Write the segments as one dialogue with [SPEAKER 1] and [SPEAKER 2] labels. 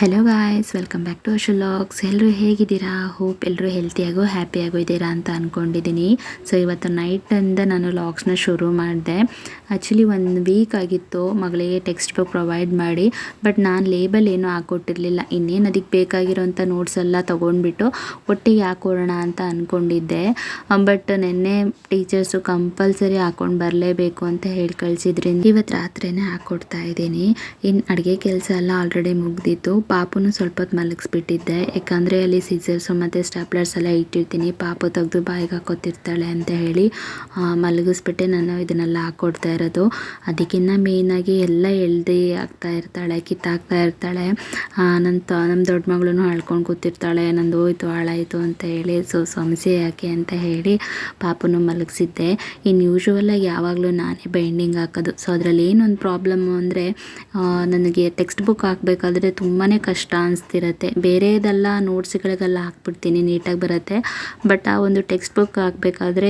[SPEAKER 1] Hello guys, welcome back to Ashu logs. ಎಲ್ಲರೂ ಹೇಗಿದ್ದೀರಾ? Hope ಎಲ್ಲರೂ ಹೆಲ್ತಿಯಾಗೂ ಹ್ಯಾಪಿಯಾಗೂ ಇದ್ದೀರಾ ಅಂತ ಅಂದ್ಕೊಂಡಿದ್ದೀನಿ. ಸೊ ಇವತ್ತು ನೈಟಿಂದ ನಾನು ಲಾಗ್ಸ್ನ ಶುರು ಮಾಡಿದೆ. ಆ್ಯಕ್ಚುಲಿ 1 ವೀಕ್ ಆಗಿತ್ತು ಮಗಳಿಗೆ ಟೆಕ್ಸ್ಟ್ ಬುಕ್ ಪ್ರೊವೈಡ್ ಮಾಡಿ, ಬಟ್ ನಾನು ಲೇಬಲ್ ಏನೂ ಹಾಕ್ಕೊಟ್ಟಿರಲಿಲ್ಲ. ಇನ್ನೇನು ಅದಕ್ಕೆ ಬೇಕಾಗಿರೋಂಥ ನೋಟ್ಸ್ ಎಲ್ಲ ತೊಗೊಂಡ್ಬಿಟ್ಟು ಒಟ್ಟಿಗೆ ಹಾಕೋಣ ಅಂತ ಅಂದ್ಕೊಂಡಿದ್ದೆ. ಬಟ್ ನಿನ್ನೆ ಟೀಚರ್ಸು ಕಂಪಲ್ಸರಿ ಹಾಕ್ಕೊಂಡು ಬರಲೇಬೇಕು ಅಂತ ಹೇಳಿ ಕಳಿಸಿದ್ರಿಂದ ಇವತ್ತು ರಾತ್ರಿನೇ ಹಾಕ್ಕೊಡ್ತಾ ಇದ್ದೀನಿ. ಇನ್ನು ಅಡುಗೆ ಕೆಲಸ ಎಲ್ಲ ಆಲ್ರೆಡಿ ಮುಗ್ದಿತ್ತು. ಪಾಪುನು ಸ್ವಲ್ಪ ಹೊತ್ತು ಮಲಗಿಸ್ಬಿಟ್ಟಿದ್ದೆ, ಯಾಕಂದರೆ ಅಲ್ಲಿ ಸಿಸರ್ಸು ಮತ್ತು ಸ್ಟಾಪ್ಲರ್ಸ್ ಎಲ್ಲ ಇಟ್ಟಿರ್ತೀನಿ, ಪಾಪು ತೆಗೆದು ಬಾಯಿಗೆ ಹಾಕೋತಿರ್ತಾಳೆ ಅಂತ ಹೇಳಿ ಮಲಗಿಸ್ಬಿಟ್ಟೆ ನಾನು ಇದನ್ನೆಲ್ಲ ಹಾಕ್ಕೊಡ್ತಾ ಇರೋದು. ಅದಕ್ಕಿಂತ ಮೇಯ್ನಾಗಿ ಎಲ್ಲ ಎಳ್ದು ಆಗ್ತಾ ಇರ್ತಾಳೆ, ಕಿತ್ತಾಕ್ತಾ ಇರ್ತಾಳೆ. ನಮ್ಮ ದೊಡ್ಡ ಮಗಳೂ ಅಳ್ಕೊಂಡು ಕೂತಿರ್ತಾಳೆ, ನಂದು ಹೋಯ್ತು ಹಾಳಾಯಿತು ಅಂತ ಹೇಳಿ. ಸೊ ಸಮಸ್ಯೆ ಯಾಕೆ ಅಂತ ಹೇಳಿ ಪಾಪುನು ಮಲಗಿಸಿದ್ದೆ. ಇನ್ನು ಯೂಶ್ವಲಾಗಿ ಯಾವಾಗಲೂ ನಾನೇ ಬೈಂಡಿಂಗ್ ಹಾಕೋದು. ಸೊ ಅದರಲ್ಲಿ ಏನೊಂದು ಪ್ರಾಬ್ಲಮ್ಮು ಅಂದರೆ ನನಗೆ ಟೆಕ್ಸ್ಟ್ ಬುಕ್ ಹಾಕಬೇಕಾದ್ರೆ ತುಂಬಾ ಕಷ್ಟ ಅನಿಸ್ತಿರತ್ತೆ. ಬೇರೆದೆಲ್ಲ ನೋಟ್ಸ್ಗಳಿಗೆಲ್ಲ ಹಾಕ್ಬಿಡ್ತೀನಿ, ನೀಟಾಗಿ ಬರುತ್ತೆ. ಬಟ್ ಆ ಒಂದು ಟೆಕ್ಸ್ಟ್ ಬುಕ್ ಹಾಕಬೇಕಾದ್ರೆ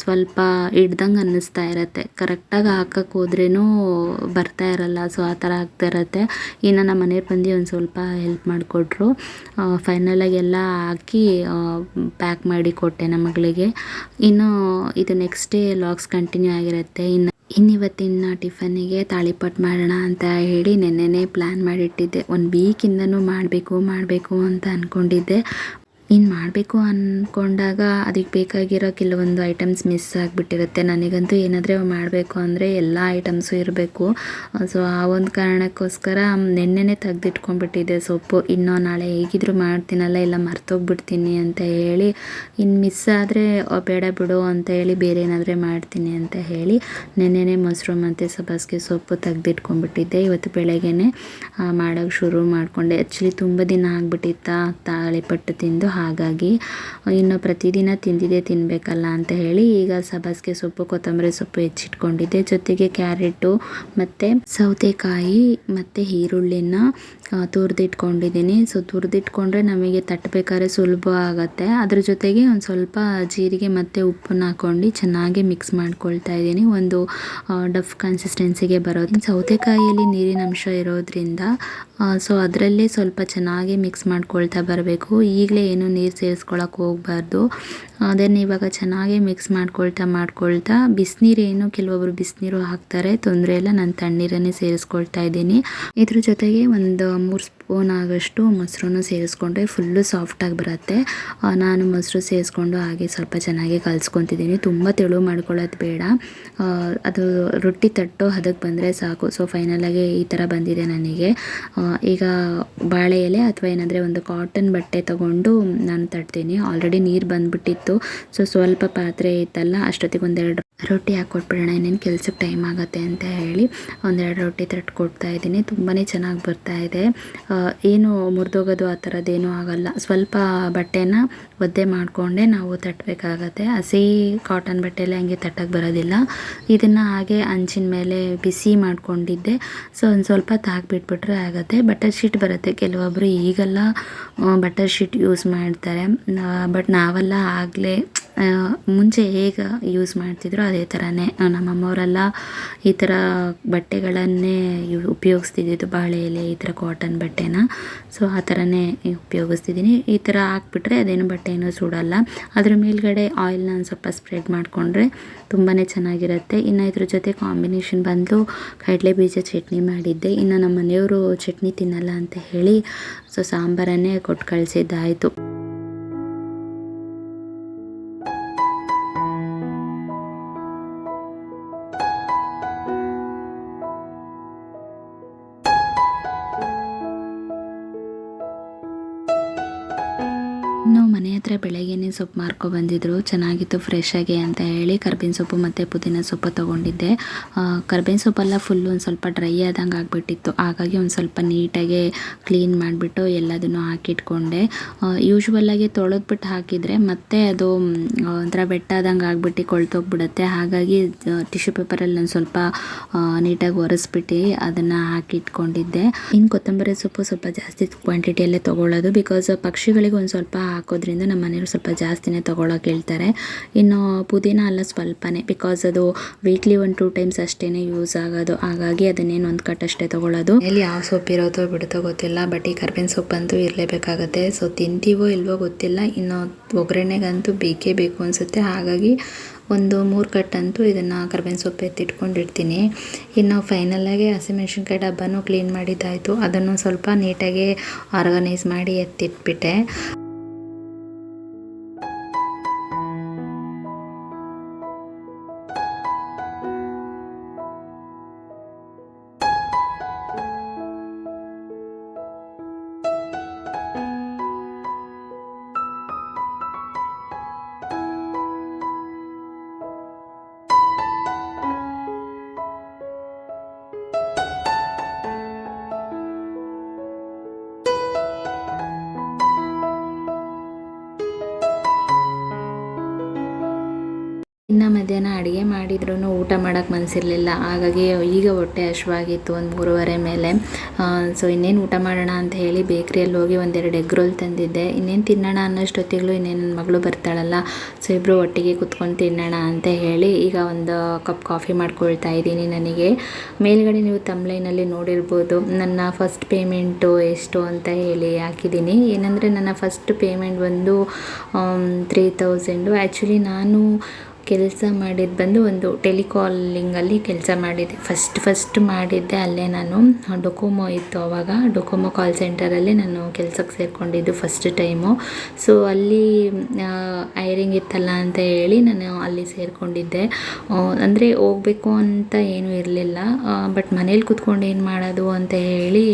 [SPEAKER 1] ಸ್ವಲ್ಪ ಹಿಡ್ದಂಗೆ ಅನ್ನಿಸ್ತಾ ಇರತ್ತೆ. ಕರೆಕ್ಟಾಗಿ ಹಾಕಕ್ಕೆ ಹೋದ್ರೂ ಬರ್ತಾ ಇರಲ್ಲ. ಸೊ ಆ ಥರ ಆಗ್ತಾ ಇರತ್ತೆ. ಇನ್ನು ನಮ್ಮ ಮನೆಯವ್ರು ಬಂದು ಒಂದು ಸ್ವಲ್ಪ ಹೆಲ್ಪ್ ಮಾಡಿಕೊಟ್ರು. ಫೈನಲಾಗಿ ಎಲ್ಲ ಹಾಕಿ ಪ್ಯಾಕ್ ಮಾಡಿ ಕೊಟ್ಟೆ ನಮ್ಮ ಮಗಳಿಗೆ. ಇನ್ನು ಇದು ನೆಕ್ಸ್ಟ್ ಡೇ ಲಾಗ್ಸ್ ಕಂಟಿನ್ಯೂ ಆಗಿರುತ್ತೆ. ಇನ್ನಿವತ್ತಿನ ಟಿಫನ್ನಿಗೆ ತಾಳಿಪಟ್ಟು ಮಾಡೋಣ ಅಂತ ಹೇಳಿ ನೆನ್ನೆನೇ ಪ್ಲ್ಯಾನ್ ಮಾಡಿಟ್ಟಿದ್ದೆ. 1 ವೀಕಿಂದನೂ ಮಾಡಬೇಕು ಅಂತ ಅಂದ್ಕೊಂಡಿದ್ದೆ. ಇನ್ನು ಮಾಡಬೇಕು ಅಂದ್ಕೊಂಡಾಗ ಅದಕ್ಕೆ ಬೇಕಾಗಿರೋ ಕೆಲವೊಂದು ಐಟಮ್ಸ್ ಮಿಸ್ ಆಗಿಬಿಟ್ಟಿರುತ್ತೆ. ನನಗಂತೂ ಏನಾದರೂ ಮಾಡಬೇಕು ಅಂದರೆ ಎಲ್ಲ ಐಟಮ್ಸು ಇರಬೇಕು. ಸೊ ಆ ಒಂದು ಕಾರಣಕ್ಕೋಸ್ಕರ ನೆನ್ನೆನೇ ತೆಗೆದಿಟ್ಕೊಂಡ್ಬಿಟ್ಟಿದ್ದೆ ಸೊಪ್ಪು. ಇನ್ನೂ ನಾಳೆ ಹೇಗಿದ್ರು ಮಾಡ್ತೀನಲ್ಲ, ಇಲ್ಲ ಮರ್ತೋಗ್ಬಿಡ್ತೀನಿ ಅಂತ ಹೇಳಿ, ಇನ್ನು ಮಿಸ್ ಆದರೆ ಬೇಡ ಬಿಡು ಅಂತ ಹೇಳಿ ಬೇರೆ ಏನಾದರೂ ಮಾಡ್ತೀನಿ ಅಂತ ಹೇಳಿ ನೆನ್ನೆನೇ ಮೊಸರು ಮತ್ತು ಸಬ್ಬಸಿಗೆ ಸೊಪ್ಪು ತೆಗೆದಿಟ್ಕೊಂಡ್ಬಿಟ್ಟಿದ್ದೆ. ಇವತ್ತು ಬೆಳಗ್ಗೆನೇ ಮಾಡೋಕ್ಕೆ ಶುರು ಮಾಡಿಕೊಂಡೆ. ಆ್ಯಕ್ಚುಲಿ ತುಂಬ ದಿನ ಆಗಿಬಿಟ್ಟಿತ್ತ ತಾಳಿಪಟ್ಟು ತಿಂದು, ಹಾಗಾಗಿ ಇನ್ನು ಪ್ರತಿದಿನ ತಿನ್ನಬೇಕಲ್ಲ ಅಂತ ಹೇಳಿ ಈಗ ಸಬ್ಬಸಿಗೆ ಸೊಪ್ಪು, ಕೊತ್ತಂಬರಿ ಸೊಪ್ಪು ಹೆಚ್ಚಿಟ್ಕೊಂಡಿದ್ದೆ. ಜೊತೆಗೆ ಕ್ಯಾರೆಟು ಮತ್ತು ಸೌತೆಕಾಯಿ ಮತ್ತು ಈರುಳ್ಳಿನ ತುರಿದಿಟ್ಕೊಂಡಿದ್ದೀನಿ. ಸೊ ತುರಿದಿಟ್ಕೊಂಡ್ರೆ ನಮಗೆ ತಟ್ಟಬೇಕಾದ್ರೆ ಸುಲಭ ಆಗುತ್ತೆ. ಅದ್ರ ಜೊತೆಗೆ ಒಂದು ಸ್ವಲ್ಪ ಜೀರಿಗೆ ಮತ್ತು ಉಪ್ಪನ್ನ ಹಾಕ್ಕೊಂಡು ಚೆನ್ನಾಗಿ ಮಿಕ್ಸ್ ಮಾಡ್ಕೊಳ್ತಾ ಇದ್ದೀನಿ, ಒಂದು ಡಫ್ ಕನ್ಸಿಸ್ಟೆನ್ಸಿಗೆ ಬರೋದು. ಸೌತೆಕಾಯಿಯಲ್ಲಿ ನೀರಿನ ಅಂಶ ಇರೋದ್ರಿಂದ ಸೊ ಅದರಲ್ಲೇ ಸ್ವಲ್ಪ ಚೆನ್ನಾಗಿ ಮಿಕ್ಸ್ ಮಾಡ್ಕೊಳ್ತಾ ಬರಬೇಕು. ಈಗಲೇ ಏನು ನೀರು ಸೇರಿಸ್ಕೊಳಕ್ಕೆ ಹೋಗಬಾರ್ದು. ಅದನ್ನು ಇವಾಗ ಚೆನ್ನಾಗಿ ಮಿಕ್ಸ್ ಮಾಡ್ಕೊಳ್ತಾ ಬಿಸಿನೀರೇನು ಕೆಲವೊಬ್ಬರು ಬಿಸಿನೀರು ಹಾಕ್ತಾರೆ, ತೊಂದರೆ ಇಲ್ಲ. ನಾನು ತಣ್ಣೀರನ್ನೇ ಸೇರಿಸ್ಕೊಳ್ತಾ ಇದ್ದೀನಿ. ಇದ್ರ ಜೊತೆಗೆ ಒಂದು 3 ಸ್ಪೂನ್ ಆಗೋಷ್ಟು ಮೊಸರನ್ನು ಸೇರಿಸ್ಕೊಂಡ್ರೆ ಫುಲ್ಲು ಸಾಫ್ಟಾಗಿ ಬರುತ್ತೆ. ನಾನು ಮೊಸರು ಸೇರಿಸ್ಕೊಂಡು ಹಾಗೆ ಸ್ವಲ್ಪ ಚೆನ್ನಾಗಿ ಕಲಿಸ್ಕೊತಿದ್ದೀನಿ. ತುಂಬ ತೆಳು ಮಾಡ್ಕೊಳ್ಳೋದು ಬೇಡ, ಅದು ರೊಟ್ಟಿ ತಟ್ಟೋ ಅದಕ್ಕೆ ಬಂದರೆ ಸಾಕು. ಸೊ ಫೈನಲಾಗಿ ಈ ಥರ ಬಂದಿದೆ ನನಗೆ. ಈಗ ಬಾಳೆ ಎಲೆ ಅಥವಾ ಏನಾದರೆ ಒಂದು ಕಾಟನ್ ಬಟ್ಟೆ ತೊಗೊಂಡು ನಾನು ತಟ್ತೀನಿ. ಆಲ್ರೆಡಿ ನೀರು ಬಂದುಬಿಟ್ಟಿತ್ತು. ಸೊ ಸ್ವಲ್ಪ ಪಾತ್ರೆ ಇತ್ತಲ್ಲ, ಅಷ್ಟೊತ್ತಿಗೆ 1-2 ರೊಟ್ಟಿ ಹಾಕ್ಕೊಟ್ಬಿಡೋಣ, ಇನ್ನೇನು ಕೆಲ್ಸಕ್ಕೆ ಟೈಮ್ ಆಗುತ್ತೆ ಅಂತ ಹೇಳಿ 1-2 ರೊಟ್ಟಿ ತಟ್ಕೊಡ್ತಾ ಇದ್ದೀನಿ. ತುಂಬಾ ಚೆನ್ನಾಗಿ ಬರ್ತಾ ಇದೆ. ಏನು ಮುರಿದೋಗೋದು ಆ ಥರದ್ದೇನೂ ಆಗಲ್ಲ. ಸ್ವಲ್ಪ ಬಟ್ಟೆನ ಒದ್ದೆ ಮಾಡಿಕೊಂಡೇ ನಾವು ತಟ್ಟಬೇಕಾಗತ್ತೆ. ಹಸಿ ಕಾಟನ್ ಬಟ್ಟೆಯಲ್ಲಿ ಹಂಗೆ ತಟ್ಟಕ್ಕೆ ಬರೋದಿಲ್ಲ. ಇದನ್ನು ಹಾಗೆ ಹಂಚಿನ ಮೇಲೆ ಬಿಸಿ ಮಾಡ್ಕೊಂಡಿದ್ದೆ. ಸೊ ಒಂದು ಸ್ವಲ್ಪ ಹಾಕ್ಬಿಟ್ಬಿಟ್ರೆ ಆಗುತ್ತೆ. ಬಟರ್ ಶೀಟ್ ಬರುತ್ತೆ, ಕೆಲವೊಬ್ಬರು ಈಗೆಲ್ಲ ಬಟರ್ ಶೀಟ್ ಯೂಸ್ ಮಾಡ್ತಾರೆ. ಬಟ್ ನಾವೆಲ್ಲ ಆಗಲೇ ಮುಂಚೆ ಹೇಗೆ ಯೂಸ್ ಮಾಡ್ತಿದ್ರು ಅದೇ ಥರನೇ ನಮ್ಮಮ್ಮವರೆಲ್ಲ ಈ ಥರ ಬಟ್ಟೆಗಳನ್ನೇ ಉಪಯೋಗಿಸ್ತಿದ್ದು, ಬಾಳೆ ಎಲೆ ಈ ಥರ ಕಾಟನ್ ಬಟ್ಟೆನ. ಸೊ ಆ ಥರನೇ ಉಪಯೋಗಿಸ್ತಿದ್ದೀನಿ. ಈ ಥರ ಹಾಕ್ಬಿಟ್ರೆ ಅದೇನು ಬಟ್ಟೆ ಏನೂ ಸುಡಲ್ಲ. ಅದ್ರ ಮೇಲ್ಗಡೆ ಆಯಿಲ್ನ ಒಂದು ಸ್ವಲ್ಪ ಸ್ಪ್ರೆಡ್ ಮಾಡಿಕೊಂಡ್ರೆ ತುಂಬಾ ಚೆನ್ನಾಗಿರುತ್ತೆ. ಇನ್ನು ಇದ್ರ ಜೊತೆ ಕಾಂಬಿನೇಷನ್ ಬಂದು ಕಡಲೆ ಬೀಜ ಚಟ್ನಿ ಮಾಡಿದ್ದೆ. ಇನ್ನು ನಮ್ಮ ಮನೆಯವರು ಚಟ್ನಿ ತಿನ್ನಲ್ಲ ಅಂತ ಹೇಳಿ ಸೊ ಸಾಂಬಾರನ್ನೇ ಕೊಟ್ಟು ಕಳಿಸಿದ್ದಾಯಿತು. ಇನ್ನು ಮನೆ ಹತ್ರ ಬೆಳಗ್ಗೆನೇ ಸೊಪ್ಪು ಮಾರ್ಕೊಬಂದಿದ್ರು, ಚೆನ್ನಾಗಿತ್ತು ಫ್ರೆಶ್ ಆಗಿ ಅಂತ ಹೇಳಿ. ಕರ್ಬೇವಿನ ಸೊಪ್ಪು ಮತ್ತು ಪುದೀನ ಸೊಪ್ಪು ತೊಗೊಂಡಿದ್ದೆ. ಕರ್ಬೇವಿನ ಸೊಪ್ಪೆಲ್ಲ ಫುಲ್ಲು ಒಂದು ಸ್ವಲ್ಪ ಡ್ರೈ ಆದಂಗೆ ಆಗಿಬಿಟ್ಟಿತ್ತು. ಹಾಗಾಗಿ ಒಂದು ಸ್ವಲ್ಪ ನೀಟಾಗಿ ಕ್ಲೀನ್ ಮಾಡಿಬಿಟ್ಟು ಎಲ್ಲದನ್ನು ಹಾಕಿಟ್ಕೊಂಡೆ. ಯೂಶ್ವಲಾಗಿ ತೊಳೆದ್ಬಿಟ್ಟು ಹಾಕಿದರೆ ಮತ್ತೆ ಅದು ಒಂಥರ ಬೆಟ್ಟಾದಂಗೆ ಆಗಿಬಿಟ್ಟು ಕೊಳ್ತೋಗ್ಬಿಡುತ್ತೆ. ಹಾಗಾಗಿ ಟಿಶ್ಯೂ ಪೇಪರಲ್ಲಿ ಒಂದು ಸ್ವಲ್ಪ ನೀಟಾಗಿ ಒರೆಸ್ಬಿಟ್ಟು ಅದನ್ನು ಹಾಕಿಟ್ಕೊಂಡಿದ್ದೆ. ಇನ್ನು ಕೊತ್ತಂಬರಿ ಸೊಪ್ಪು ಸ್ವಲ್ಪ ಜಾಸ್ತಿ ಕ್ವಾಂಟಿಟಿಯಲ್ಲೇ ತೊಗೊಳ್ಳೋದು, ಬಿಕಾಸ್ ಪಕ್ಷಿಗಳಿಗೆ ಒಂದು ಸ್ವಲ್ಪ ಹಾಕೋದ್ರಿಂದ ನಮ್ಮ ನಮ್ಮ ಮನೆಯವರು ಸ್ವಲ್ಪ ಜಾಸ್ತಿನೇ ತೊಗೊಳಕ್ಕೆ ಹೇಳ್ತಾರೆ. ಇನ್ನು ಪುದೀನ ಎಲ್ಲ ಸ್ವಲ್ಪನೇ, ಬಿಕಾಸ್ ಅದು ವೀಕ್ಲಿ 1-2 ಟೈಮ್ಸ್ ಅಷ್ಟೇ ಯೂಸ್ ಆಗೋದು. ಹಾಗಾಗಿ ಅದನ್ನೇನು ಒಂದು ಕಟ್ ಅಷ್ಟೇ ತೊಗೊಳ್ಳೋದು. ಇಲ್ಲಿ ಯಾವ ಸೊಪ್ಪು ಇರೋದೋ ಬಿಡುತ್ತೋ ಗೊತ್ತಿಲ್ಲ, ಬಟ್ ಈ ಕರ್ಬೇವಿನ ಸೊಪ್ಪಂತೂ ಇರಲೇಬೇಕಾಗತ್ತೆ. ಸೊ ತಿಂತೀವೋ ಇಲ್ವೋ ಗೊತ್ತಿಲ್ಲ, ಇನ್ನು ಒಗ್ಗರಣೆಗಂತೂ ಬೇಕೇ ಬೇಕು ಅನಿಸುತ್ತೆ. ಹಾಗಾಗಿ ಒಂದು 3 ಕಟ್ಟಂತೂ ಇದನ್ನು ಕರ್ಬೇವಿನ ಸೊಪ್ಪು ಎತ್ತಿಟ್ಕೊಂಡಿರ್ತೀನಿ. ಇನ್ನು ಫೈನಲಾಗಿ ಹಸಿಮೆಣ್ಸಿನ್ಕಾಯಿ ಡಬ್ಬನೂ ಕ್ಲೀನ್ ಮಾಡಿದ್ದಾಯಿತು. ಅದನ್ನು ಸ್ವಲ್ಪ ನೀಟಾಗಿ ಆರ್ಗನೈಸ್ ಮಾಡಿ ಎತ್ತಿಟ್ಬಿಟ್ಟೆ. ಇನ್ನು ಮಧ್ಯಾಹ್ನ ಅಡುಗೆ ಮಾಡಿದ್ರೂ ಊಟ ಮಾಡೋಕ್ಕೆ ಮನಸ್ಸಿರಲಿಲ್ಲ. ಹಾಗಾಗಿ ಈಗ ಹೊಟ್ಟೆ ಹಶ್ವಾಗಿತ್ತು ಒಂದು 3:30 ಮೇಲೆ. ಸೊ ಇನ್ನೇನು ಊಟ ಮಾಡೋಣ ಅಂತ ಹೇಳಿ ಬೇಕ್ರಿಯಲ್ಲಿ ಹೋಗಿ 1-2 ಎಗ್ ರೋಲ್ ತಂದಿದ್ದೆ. ಇನ್ನೇನು ತಿನ್ನೋಣ ಅನ್ನೋಷ್ಟೊತ್ತಿಗೂ ಇನ್ನೇನು ನನ್ನ ಮಗಳು ಬರ್ತಾಳಲ್ಲ, ಸೊ ಇಬ್ಬರು ಒಟ್ಟಿಗೆ ಕುತ್ಕೊಂಡು ತಿನ್ನೋಣ ಅಂತ ಹೇಳಿ ಈಗ ಒಂದು ಕಪ್ ಕಾಫಿ ಮಾಡ್ಕೊಳ್ತಾ ಇದ್ದೀನಿ. ನನಗೆ ಮೇಲ್ಗಡೆ ನೀವು ತಮ್ಲೈನಲ್ಲಿ ನೋಡಿರ್ಬೋದು ನನ್ನ ಫಸ್ಟ್ ಪೇಮೆಂಟು ಎಷ್ಟು ಅಂತ ಹೇಳಿ ಹಾಕಿದ್ದೀನಿ. ಏನಂದರೆ ನನ್ನ ಫಸ್ಟ್ ಪೇಮೆಂಟ್ ಬಂದು 3000. ಆ್ಯಕ್ಚುಲಿ ನಾನು ಕೆಲಸ ಮಾಡಿದ್ದು ಬಂದು ಒಂದು ಟೆಲಿಕಾಲಿಂಗಲ್ಲಿ ಕೆಲಸ ಮಾಡಿದ್ದೆ. ಫಸ್ಟ್ ಮಾಡಿದ್ದೆ ಅಲ್ಲೇ. ನಾನು ಡೊಕೊಮೊ ಇತ್ತು ಆವಾಗ, ಡೊಕೊಮೊ ಕಾಲ್ ಸೆಂಟರಲ್ಲಿ ನಾನು ಕೆಲಸಕ್ಕೆ ಸೇರಿಕೊಂಡಿದ್ದು ಫಸ್ಟ್ ಟೈಮು. ಸೊ ಅಲ್ಲಿ ಹೈರಿಂಗ್ ಇತ್ತಲ್ಲ ಅಂತ ಹೇಳಿ ನಾನು ಅಲ್ಲಿ ಸೇರಿಕೊಂಡಿದ್ದೆ. ಅಂದರೆ ಹೋಗಬೇಕು ಅಂತ ಏನೂ ಇರಲಿಲ್ಲ, ಬಟ್ ಮನೇಲಿ ಕೂತ್ಕೊಂಡು ಏನು ಮಾಡೋದು ಅಂತ ಹೇಳಿ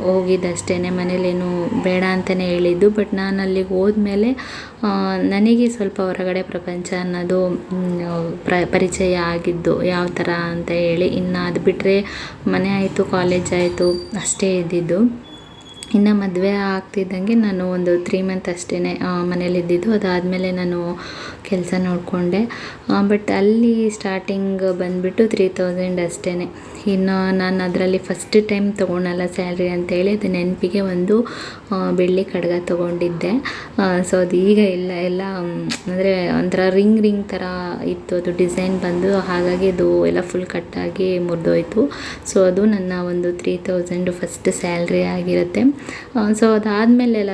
[SPEAKER 1] ಹೋಗಿದ್ದಷ್ಟೇ. ಮನೇಲೇನು ಬೇಡ ಅಂತಲೇ ಹೇಳಿದ್ದು. ಬಟ್ ನಾನು ಅಲ್ಲಿಗೆ ಹೋದ್ಮೇಲೆ ನನಗೆ ಸ್ವಲ್ಪ ಹೊರಗಡೆ ಪ್ರಪಂಚ ಅನ್ನೋದು ಪರಿಚಯ ಆಗಿದ್ದು ಯಾವ ಥರ ಅಂತ ಹೇಳಿ. ಇನ್ನು ಅದು ಬಿಟ್ಟರೆ ಮನೆ ಆಯಿತು, ಕಾಲೇಜ್ ಆಯಿತು, ಅಷ್ಟೇ ಇದ್ದಿದ್ದು. ಇನ್ನು ಮದುವೆ ಆಗ್ತಿದ್ದಂಗೆ ನಾನು ಒಂದು 3 ಮಂತ್ ಅಷ್ಟೇ ಮನೇಲಿದ್ದಿದ್ದು. ಅದಾದಮೇಲೆ ನಾನು ಕೆಲಸ ನೋಡಿಕೊಂಡೆ. ಬಟ್ ಅಲ್ಲಿ ಸ್ಟಾರ್ಟಿಂಗ್ ಬಂದುಬಿಟ್ಟು 3000 ಅಷ್ಟೇ. ಇನ್ನು ನಾನು ಅದರಲ್ಲಿ ಫಸ್ಟ್ ಟೈಮ್ ತೊಗೊಳಲ್ಲ ಸ್ಯಾಲ್ರಿ ಅಂತೇಳಿ ಅದು ನೆನಪಿಗೆ ಒಂದು ಬೆಳ್ಳಿ ಕಡ್ಗ ತೊಗೊಂಡಿದ್ದೆ. ಸೊ ಅದು ಈಗ ಎಲ್ಲ ಅಂದರೆ ಒಂಥರ ರಿಂಗ್ ಥರ ಇತ್ತು, ಅದು ಡಿಸೈನ್ ಬಂದು. ಹಾಗಾಗಿ ಅದು ಎಲ್ಲ ಫುಲ್ ಕಟ್ಟಾಗಿ ಮುರಿದೋಯ್ತು. ಸೊ ಅದು ನನ್ನ ಒಂದು 3000 ಫಸ್ಟ್ ಸ್ಯಾಲ್ರಿ ಆಗಿರುತ್ತೆ. ಸೊ ಅದಾದಮೇಲೆಲ್ಲ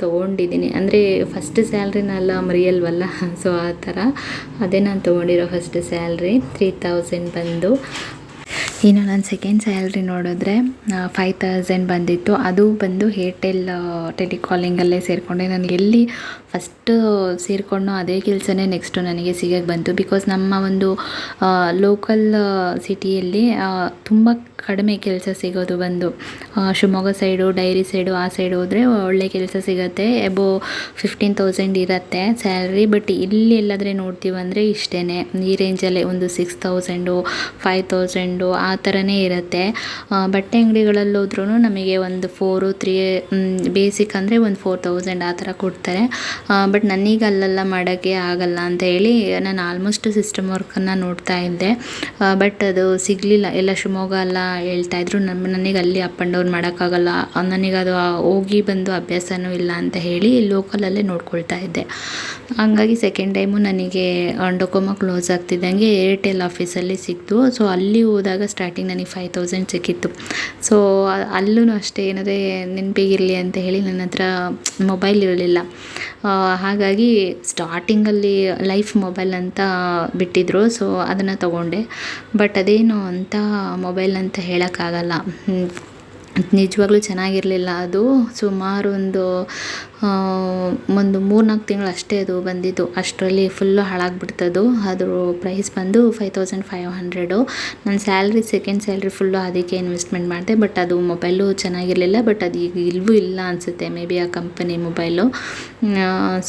[SPEAKER 1] ತೊಗೊಂಡಿದ್ದೀನಿ. ಅಂದರೆ ಫಸ್ಟ್ ಸ್ಯಾಲ್ರಿನೆಲ್ಲ ಮರೆಯಲ್ವಲ್ಲ, ಸೊ ಆ ಥರ ಅದೇ ನಾನು ತೊಗೊಂಡಿರೋ ಫಸ್ಟ್ ಸ್ಯಾಲ್ರಿ 3000 ಬಂದು. ಇನ್ನು ನನ್ನ ಸೆಕೆಂಡ್ ಸ್ಯಾಲ್ರಿ ನೋಡಿದ್ರೆ 5000 ಬಂದಿತ್ತು. ಅದು ಬಂದು ಏರ್ಟೆಲ್ ಟೆಲಿಕಾಲಿಂಗಲ್ಲೇ ಸೇರಿಕೊಂಡೆ. ನನಗೆ ಎಲ್ಲಿ ಫಸ್ಟ್ ಸೇರಿಕೊಂಡು ಅದೇ ಕೆಲಸನೇ ನೆಕ್ಸ್ಟು ನನಗೆ ಸಿಗೋಕ್ಕೆ ಬಂತು. ಬಿಕಾಸ್ ನಮ್ಮ ಒಂದು ಲೋಕಲ್ ಸಿಟಿಯಲ್ಲಿ ತುಂಬ ಕಡಿಮೆ ಕೆಲಸ ಸಿಗೋದು ಬಂದು ಶಿವಮೊಗ್ಗ ಸೈಡು, ಡೈರಿ ಸೈಡು, ಆ ಸೈಡ್ ಹೋದರೆ ಒಳ್ಳೆ ಕೆಲಸ ಸಿಗುತ್ತೆ. ಎಬೋ 15,000 ಇರುತ್ತೆ ಸ್ಯಾಲ್ರಿ. ಬಟ್ ಇಲ್ಲಿ ಎಲ್ಲಾದರೆ ನೋಡ್ತೀವಂದರೆ ಇಷ್ಟೇ, ಈ ರೇಂಜಲ್ಲೇ ಒಂದು 6,000, 5,000 ಆ ಥರನೇ ಇರುತ್ತೆ. ಬಟ್ಟೆ ಅಂಗಡಿಗಳಲ್ಲಿ ಹೋದ್ರೂ ನಮಗೆ ಒಂದು 4-3 ಬೇಸಿಕ್ ಅಂದರೆ ಒಂದು 4,000 ಆ ಥರ ಕೊಡ್ತಾರೆ. ಬಟ್ ನನಗೆ ಅಲ್ಲೆಲ್ಲ ಮಾಡೋಕ್ಕೆ ಆಗಲ್ಲ ಅಂತ ಹೇಳಿ ನಾನು ಆಲ್ಮೋಸ್ಟ್ ಸಿಸ್ಟಮ್ ವರ್ಕನ್ನು ನೋಡ್ತಾ ಇದ್ದೆ. ಬಟ್ ಅದು ಸಿಗಲಿಲ್ಲ. ಎಲ್ಲ ಶಿವಮೊಗ್ಗ ಎಲ್ಲ ಹೇಳ್ತಾಯಿದ್ರು, ನನಗೆ ಅಲ್ಲಿ ಅಪ್ ಆ್ಯಂಡ್ ಡೌನ್ ಮಾಡೋಕ್ಕಾಗಲ್ಲ, ನನಗದು ಹೋಗಿ ಬಂದು ಅಭ್ಯಾಸನೂ ಇಲ್ಲ ಅಂತ ಹೇಳಿ ಲೋಕಲಲ್ಲೇ ನೋಡ್ಕೊಳ್ತಾ ಇದ್ದೆ. ಹಂಗಾಗಿ ಸೆಕೆಂಡ್ ಟೈಮು ನನಗೆ ಡೊಕೊಮೊ ಕ್ಲೋಸ್ ಆಗ್ತಿದ್ದಂಗೆ ಏರ್ಟೆಲ್ ಆಫೀಸಲ್ಲಿ ಸಿಕ್ತು. ಸೊ ಅಲ್ಲಿ ಹೋದಾಗ ಸ್ಟಾರ್ಟಿಂಗ್ ನನಗೆ 5,000 ಸಿಕ್ಕಿತ್ತು. ಸೊ ಅಲ್ಲೂ ಅಷ್ಟೇ ಏನಂದರೆ ನೆನಪಿಗಿರಲಿ ಅಂತ ಹೇಳಿ ನನ್ನ ಹತ್ರ ಮೊಬೈಲ್ ಇರಲಿಲ್ಲ. ಹಾಗಾಗಿ ಸ್ಟಾರ್ಟಿಂಗಲ್ಲಿ ಲೈಫ್ ಮೊಬೈಲ್ ಅಂತ ಬಿಟ್ಟಿದ್ರು. ಸೊ ಅದನ್ನು ತೊಗೊಂಡೆ. ಬಟ್ ಅದೇನು ಅಂತ ಮೊಬೈಲ್ ಅಂತ ಹೇಳೋಕ್ಕಾಗಲ್ಲ, ನಿಜವಾಗ್ಲೂ ಚೆನ್ನಾಗಿರಲಿಲ್ಲ. ಅದು ಸುಮಾರು ಒಂದು 3-4 ತಿಂಗಳು ಅಷ್ಟೇ ಅದು ಬಂದಿದ್ದು. ಅಷ್ಟರಲ್ಲಿ ಫುಲ್ಲು ಹಾಳಾಗ್ಬಿಡ್ತದು. ಅದ್ರ ಪ್ರೈಸ್ ಬಂದು 5,500. ನನ್ನ ಸ್ಯಾಲ್ರಿ, ಸೆಕೆಂಡ್ ಸ್ಯಾಲ್ರಿ ಫುಲ್ಲು ಅದಕ್ಕೆ ಇನ್ವೆಸ್ಟ್ಮೆಂಟ್ ಮಾಡಿದೆ. ಬಟ್ ಅದು ಮೊಬೈಲು ಚೆನ್ನಾಗಿರಲಿಲ್ಲ. ಬಟ್ ಅದು ಈಗ ಇಲ್ಲವೂ ಇಲ್ಲ ಅನಿಸುತ್ತೆ, ಮೇ ಬಿ ಆ ಕಂಪನಿ ಮೊಬೈಲು.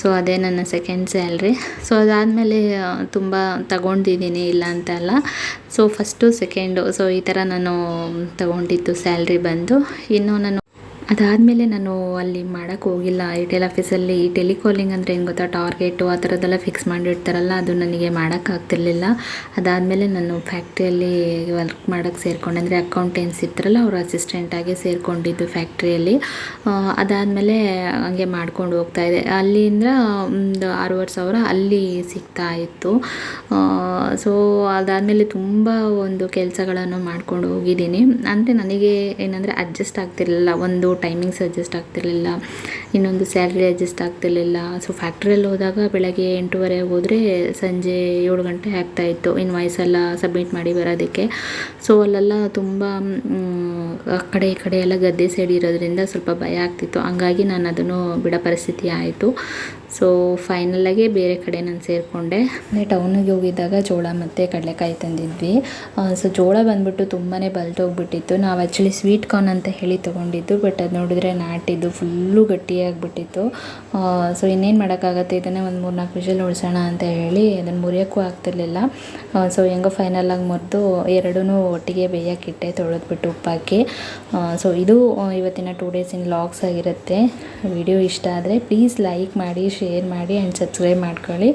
[SPEAKER 1] ಸೊ ಅದೇ ನನ್ನ ಸೆಕೆಂಡ್ ಸ್ಯಾಲ್ರಿ. ಸೊ ಅದಾದಮೇಲೆ ತುಂಬ ತಗೊಂಡಿದ್ದೀನಿ, ಇಲ್ಲ ಅಂತ ಅಲ್ಲ. ಸೊ ಫಸ್ಟು ಸೆಕೆಂಡು, ಸೊ ಈ ಥರ ನಾನು ತಗೊಂಡಿದ್ದು ಸ್ಯಾಲ್ರಿ ಬಂದು. ಇನ್ನು ನಾನು ಅದಾದಮೇಲೆ ನಾನು ಅಲ್ಲಿ ಮಾಡೋಕ್ಕೆ ಹೋಗಿಲ್ಲ. ಏರ್ಟೆಲ್ ಆಫೀಸಲ್ಲಿ ಈ ಟೆಲಿಕಾಲಿಂಗ್ ಅಂದರೆ ಏನು ಗೊತ್ತಾ, ಟಾರ್ಗೆಟು ಆ ಥರದ್ದೆಲ್ಲ ಫಿಕ್ಸ್ ಮಾಡಿರ್ತಾರಲ್ಲ, ಅದು ನನಗೆ ಮಾಡೋಕ್ಕಾಗ್ತಿರ್ಲಿಲ್ಲ. ಅದಾದಮೇಲೆ ನಾನು ಫ್ಯಾಕ್ಟ್ರಿಯಲ್ಲಿ ವರ್ಕ್ ಮಾಡೋಕ್ಕೆ ಸೇರಿಕೊಂಡೆ. ಅಂದರೆ ಅಕೌಂಟೆನ್ಸ್ ಇರ್ತಾರಲ್ಲ, ಅವ್ರ ಅಸಿಸ್ಟೆಂಟಾಗಿ ಸೇರಿಕೊಂಡಿದ್ದು ಫ್ಯಾಕ್ಟ್ರಿಯಲ್ಲಿ. ಅದಾದಮೇಲೆ ಹಂಗೆ ಮಾಡ್ಕೊಂಡು ಹೋಗ್ತಾಯಿದ್ದೆ. ಅಲ್ಲಿಂದ ಒಂದು 6,500 ಅಲ್ಲಿ ಸಿಗ್ತಾ ಇತ್ತು. ಸೊ ಅದಾದಮೇಲೆ ತುಂಬ ಒಂದು ಕೆಲಸಗಳನ್ನು ಮಾಡ್ಕೊಂಡು ಹೋಗಿದ್ದೀನಿ. ಅಂದರೆ ನನಗೆ ಏನಂದರೆ ಅಡ್ಜಸ್ಟ್ ಆಗ್ತಿರಲಿಲ್ಲ. ಒಂದು ಟೈಮಿಂಗ್ಸ್ ಅಡ್ಜಸ್ಟ್ ಆಗ್ತಿರಲಿಲ್ಲ, ಇನ್ನೊಂದು ಸ್ಯಾಲ್ರಿ ಅಡ್ಜಸ್ಟ್ ಆಗ್ತಿರಲಿಲ್ಲ. ಸೊ ಫ್ಯಾಕ್ಟ್ರಿಯಲ್ಲಿ ಹೋದಾಗ ಬೆಳಗ್ಗೆ 8:30 ಹೋದರೆ ಸಂಜೆ 7 ಗಂಟೆ ಆಗ್ತಾಯಿತ್ತು ಇನ್ವಾಯ್ಸ್ ಎಲ್ಲ ಸಬ್ಮಿಟ್ ಮಾಡಿ ಬರೋದಕ್ಕೆ. ಸೊ ಅಲ್ಲೆಲ್ಲ ತುಂಬ ಆ ಕಡೆ ಈ ಕಡೆ ಎಲ್ಲ ಗದ್ದೆ ಸೈಡ್ ಇರೋದ್ರಿಂದ ಸ್ವಲ್ಪ ಭಯ ಆಗ್ತಿತ್ತು. ಹಂಗಾಗಿ ನಾನು ಅದನ್ನು ಬಿಡೋ ಪರಿಸ್ಥಿತಿ ಆಯಿತು. ಸೊ ಫೈನಲಾಗಿ ಬೇರೆ ಕಡೆ ನಾನು ಸೇರಿಕೊಂಡೆ. ಟೌನಿಗೆ ಹೋಗಿದ್ದಾಗ ಜೋಳ ಮತ್ತು ಕಡಲೆಕಾಯಿ ತಂದಿದ್ವಿ. ಸೊ ಜೋಳ ಬಂದ್ಬಿಟ್ಟು ತುಂಬಾ ಬಲ್ತೋಗ್ಬಿಟ್ಟಿತ್ತು. ನಾವು ಆ್ಯಕ್ಚುಲಿ ಸ್ವೀಟ್ ಕಾರ್ನ್ ಅಂತ ಹೇಳಿ ತೊಗೊಂಡಿದ್ದು, ಬಟ್ ಅದು ನೋಡಿದ್ರೆ ನಾಟಿದ್ದು ಫುಲ್ಲು ಗಟ್ಟಿಯಾಗಿಬಿಟ್ಟಿತ್ತು. ಸೊ ಇನ್ನೇನು ಮಾಡೋಕ್ಕಾಗತ್ತೆ, ಇದನ್ನೇ ಒಂದು 3-4 ವಿಷಲ್ ಉಳಿಸೋಣ ಅಂತ ಹೇಳಿ ಅದನ್ನು ಮುರಿಯೋಕ್ಕೂ ಆಗ್ತಿರ್ಲಿಲ್ಲ. ಸೊ ಹೆಂಗೋ ಫೈನಲಾಗಿ ಮುರಿದು ಎರಡೂ ಒಟ್ಟಿಗೆ ಬೇಯೋಕ್ಕಿಟ್ಟೆ, ತೊಳೆದ್ಬಿಟ್ಟು ಉಪ್ಪಾಕಿ. ಸೊ ಇದು ಇವತ್ತಿನ 2 days ಇನ್ ವ್ಲಾಗ್ಸ್ ಆಗಿರುತ್ತೆ. ವಿಡಿಯೋ ಇಷ್ಟ ಆದರೆ ಪ್ಲೀಸ್ ಲೈಕ್ ಮಾಡಿ, ಶೇರ್ ಮಾಡಿ ಆ್ಯಂಡ್ ಸಬ್ಸ್ಕ್ರೈಬ್ ಮಾಡ್ಕೊಳ್ಳಿ.